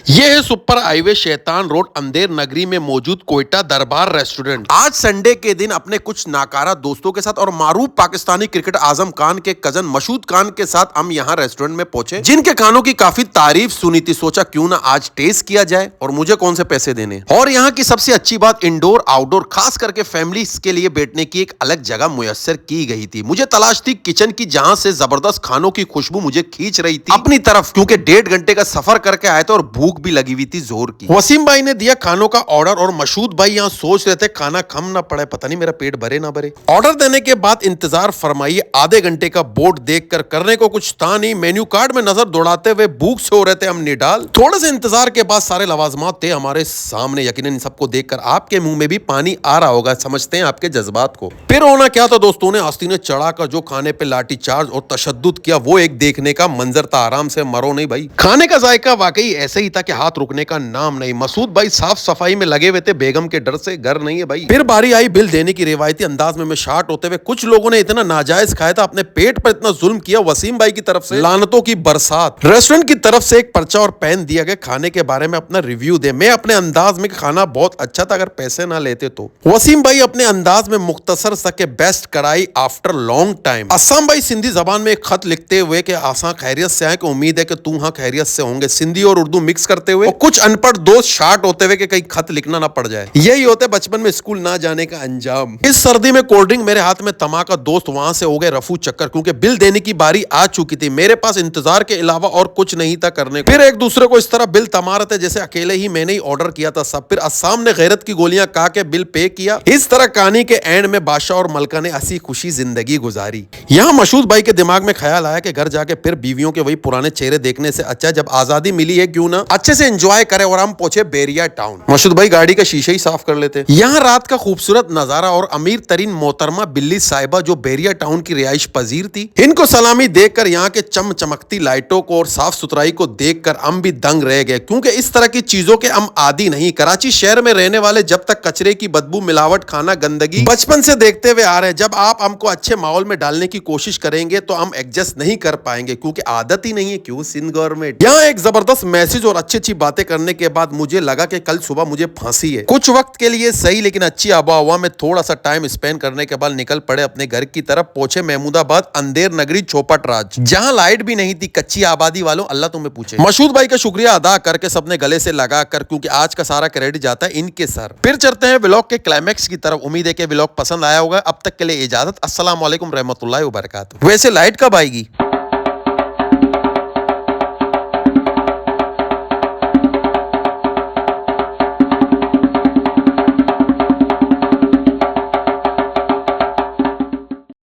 ये है super highway शैतान रोड अंधेर नगरी में मौजूद कोयटा दरबार रेस्टोरेंट। आज संडे के दिन अपने कुछ नाकारा दोस्तों के साथ और मारूफ पाकिस्तानी क्रिकेट आजम खान के कजन मशहूद खान के साथ हम यहाँ रेस्टोरेंट में पहुंचे, जिनके खानों की काफी तारीफ सुनी थी। सोचा क्यों ना आज टेस्ट किया जाए और मुझे कौन से पैसे देने। और यहाँ की सबसे अच्छी बात इंडोर आउटडोर खास करके फैमिली के लिए बैठने की एक अलग जगह मुयस्सर की गई थी। मुझे तलाश थी किचन की जहाँ से जबरदस्त खानों की खुशबू मुझे खींच रही थी अपनी तरफ, क्योंकि 1.5 घंटे का सफर करके आए थे और भूख भी लगी हुई थी जोर की। वसीम भाई ने दिया खानों का ऑर्डर और मशहूद भाई यहाँ सोच रहे थे खाना कम ना पड़े, पता नहीं मेरा पेट भरे ना भरे। ऑर्डर देने के बाद इंतजार फरमाइए। आधे घंटे का बोर्ड देखकर करने को कुछ था नहीं। मेन्यू कार्ड में नजर दौड़ाते हुए भूख से हो रहे थे हम निडाल। थोड़े से इंतजार के बाद सारे लवाजमात थे हमारे सामने। यकीनन इन सबको देखकर आपके मुंह में भी पानी आ रहा होगा, समझते हैं आपके जज्बात को। फिर होना क्या था दोस्तों ने आस्तीन ने चढ़ाकर जो खाने पे लाठी चार्ज और तशद्दुद किया वो एक देखने का मंजर था। आराम से मरो नहीं भाई। खाने का जायका वाकई ऐसे ही था कि हाथ रुकने का नाम नहीं। मसूद भाई साफ सफाई में लगे हुए थे, बेगम के डर से घर नहीं है भाई। फिर बारी आई बिल देने की। रिवायती अंदाज में शार्ट होते हुए कुछ लोगों ने इतना नाजायज खाया था, अपने पेट पर इतना जुल्म किया। वसीम भाई की तरफ से लानतों की बरसात। रेस्टोरेंट की तरफ से एक पर्चा और पेन दिया गया खाने के बारे में अपना रिव्यू दे। मैं अपने अंदाज में खाना बहुत अच्छा था अगर पैसे ना लेते तो। वसीम भाई अपने अंदाज में मुख्तसर सके बेस्ट कढ़ाई आफ्टर लॉन्ग टाइम। अस्साम भाई सिंधी जबान में एक खत लिखते हुए कि आसा खैरियत से आए कि उम्मीद है कि तू हाँ खैरियत से होंगे। सिंधी और उर्दू मिक्स करते हुए और कुछ अनपढ़ दोस्त शार्ट होते हुए कि कहीं खत लिखना ना पड़ जाए। यही होते बचपन में स्कूल ना जाने का अंजाम। इस सर्दी में कोल्ड ड्रिंक मेरे हाथ में तमाका। दोस्त वहां से हो गए रफू चक्कर, क्योंकि बिल देने की बारी आ चुकी थी। मेरे पास इंतजार के अलावा और कुछ नहीं था करने को। फिर एक दूसरे को इस तरह बिल थमा रहे थे जैसे अकेले ही मैंने ही ऑर्डर किया था सब। फिर अस्साम ने गैरत की गोलियां खा के बिल पे किया। इस तरह कहानी के एंड में बादशाह और मलका ने हंसी खुशी जिंदगी गुजारी। यहाँ मशहूद भाई के दिमाग में ख्याल आया कि घर जाके फिर बीवियों के वही पुराने चेहरे देखने से अच्छा जब आजादी मिली है क्यों ना अच्छे से एंजॉय करें। और हम पहुंचे बेरिया टाउन। मशहूद भाई गाड़ी का शीशे ही साफ कर लेते। यहाँ रात का खूबसूरत नजारा और अमीर तरीन मोहतरमा बिल्ली साहिबा जो बेरिया टाउन की रिहाइश पजीर थी, इनको सलामी देखकर यहाँ के चमचमकती लाइटों को और साफ सुथराई को देखकर हम भी दंग रह गए, क्योंकि इस तरह की चीजों के हम आदी नहीं। कराची शहर में रहने वाले जब तक कचरे की बदबू मिलावट खाना गंदगी बचपन से देखते हुए आ रहे हैं। जब आप हमको अच्छे माहौल में डालने की कोशिश करेंगे तो हम एडजस्ट नहीं कर पाएंगे, क्योंकि आदत ही नहीं है। क्यों सिंध गवर्नमेंट। यहाँ एक जबरदस्त मैसेज और अच्छी अच्छी बातें करने के बाद मुझे लगा कि कल सुबह मुझे फांसी है। कुछ वक्त के लिए सही, लेकिन अच्छी आबोहवा में थोड़ा सा टाइम स्पेंड करने के बाद निकल पड़े अपने घर की तरफ। पहुंचे महमूदाबाद अंधेर नगरी चौपट राज, जहां लाइट भी नहीं थी। कच्ची आबादी वालों अल्लाह तुम्हें पूछे। मशहूद भाई का शुक्रिया अदा करके सबने गले से लगा कर, क्योंकि आज का सारा क्रेडिट जाता है इनके सर। फिर चलते हैं व्लॉग के क्लाइमैक्स की तरफ। उम्मीद है कि व्लॉग पसंद आया होगा। अब तक के लिए इजाजत। अस्सलाम वालेकुम रहमतुल्लाहि व बरकातहू। वैसे लाइट कब आएगी?